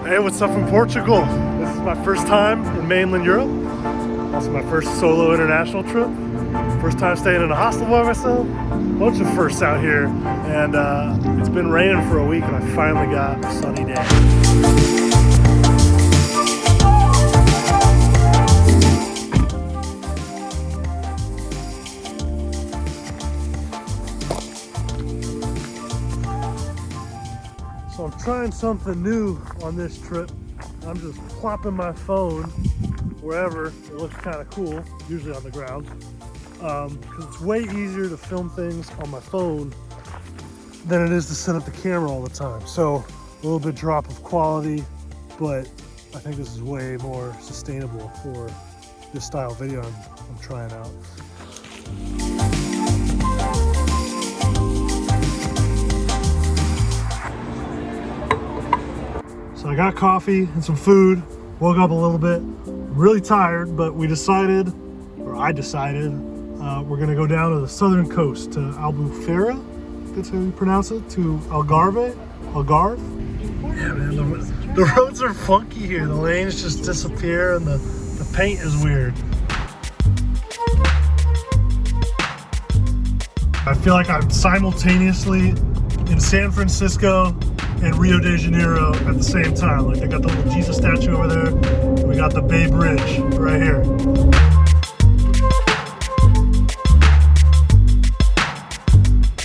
Hey, what's up from Portugal? This is my first time in mainland Europe. Also my first solo international trip. First time staying in a hostel by myself. Bunch of firsts out here. And it's been raining for a week and I finally got a sunny day. So I'm trying something new on this trip. I'm just plopping my phone wherever it looks kind of cool, usually on the ground, because it's way easier to film things on my phone than it is to set up the camera all the time. So a little bit drop of quality, but I think this is way more sustainable for this style video I'm trying out. So I got coffee and some food, woke up a little bit, really tired, but I decided, we're gonna go down to the southern coast, to Albufeira, that's how you pronounce it, to Algarve. Yeah, man, the roads are funky here. The lanes just disappear and the paint is weird. I feel like I'm simultaneously in San Francisco and Rio de Janeiro at the same time. Like, I got the little Jesus statue over there. We got the Bay Bridge right here.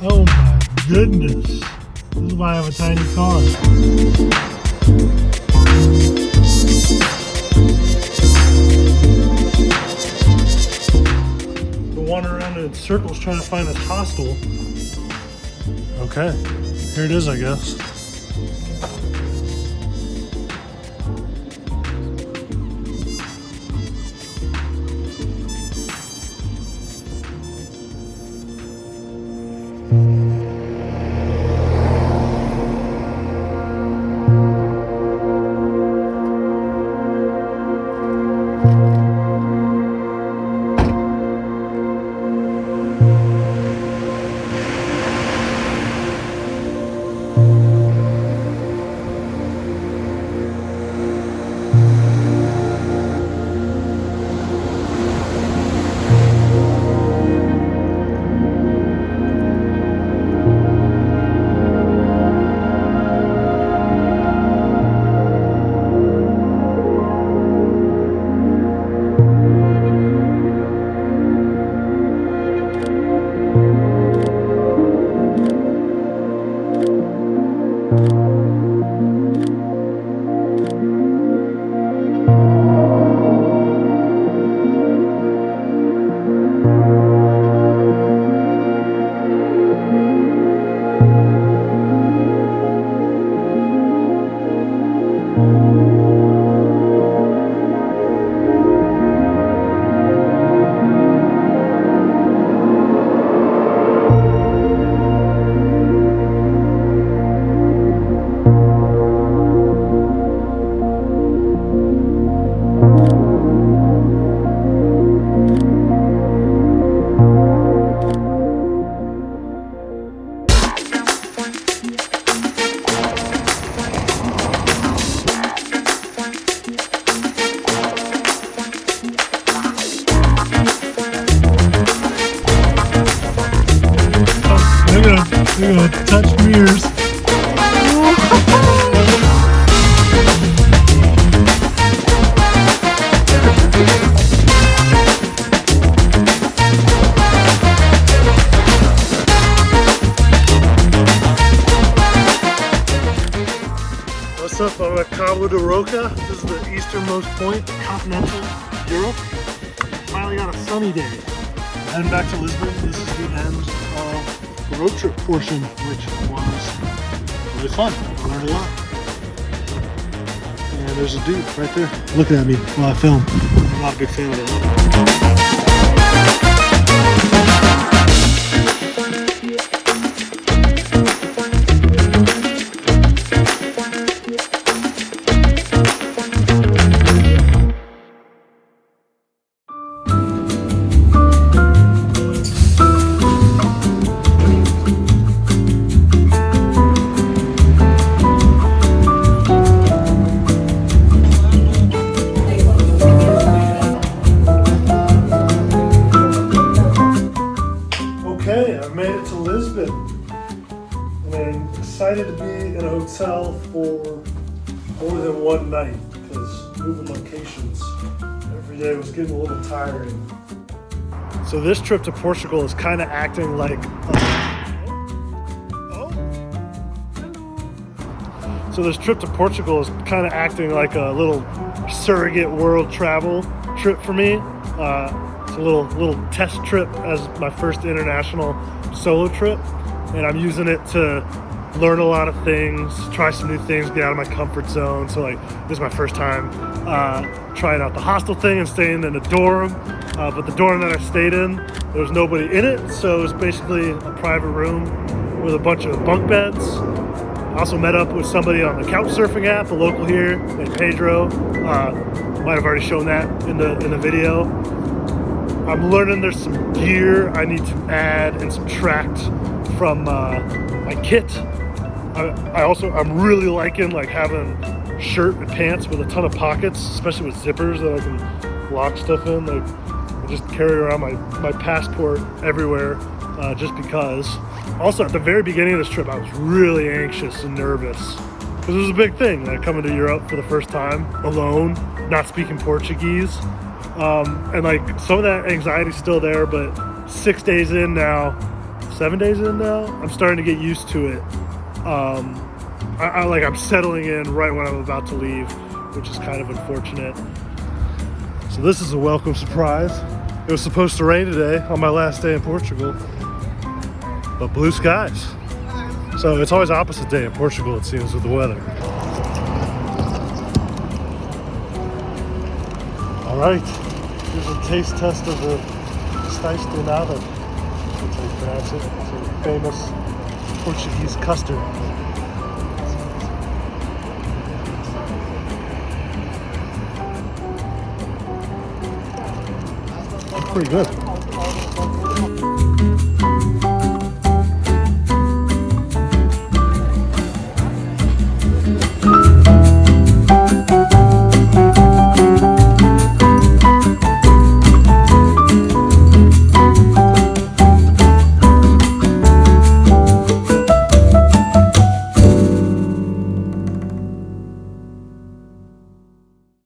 Oh my goodness. This is why I have a tiny car. We're wandering around in circles trying to find this hostel. Okay, here it is, I guess. They're gonna touch mirrors. What's up? I'm at Cabo de Roca. This is the easternmost point of continental Europe. Finally got a sunny day. Heading back to Lisbon. This is the end of the road trip portion, which was really fun. I learned a lot. And there's a dude right there looking at me while I film. I'm not a big fan of it. hotel for more than one night because moving locations every day was getting a little tiring. So this trip to Portugal is kind of acting like So this trip to Portugal is kind of acting like a little surrogate world travel trip for me. It's a little test trip as my first international solo trip, and I'm using it to learn a lot of things, try some new things, get out of my comfort zone. So like this is my first time trying out the hostel thing and staying in a dorm, but the dorm that I stayed in, there was nobody in it, so it was basically a private room with a bunch of bunk beds. I also met up with somebody on the couch surfing app, a local here named Pedro. Might have already shown that in the video. I'm learning there's some gear I need to add and subtract from my kit. I'm really liking like having shirt and pants with a ton of pockets, especially with zippers that I can lock stuff in. Like I just carry around my passport everywhere just because. Also, at the very beginning of this trip, I was really anxious and nervous because it was a big thing, like coming to Europe for the first time, alone, not speaking Portuguese. And like some of that anxiety's still there, but 7 days in now, I'm starting to get used to it. I'm settling in right when I'm about to leave, which is kind of unfortunate. So this is a welcome surprise. It was supposed to rain today on my last day in Portugal, but blue skies. So it's always opposite day in Portugal, it seems, with the weather. All right, here's a taste test of the pastéis de nata, that's how you pronounce it. It's a famous Portuguese custard. It's pretty good.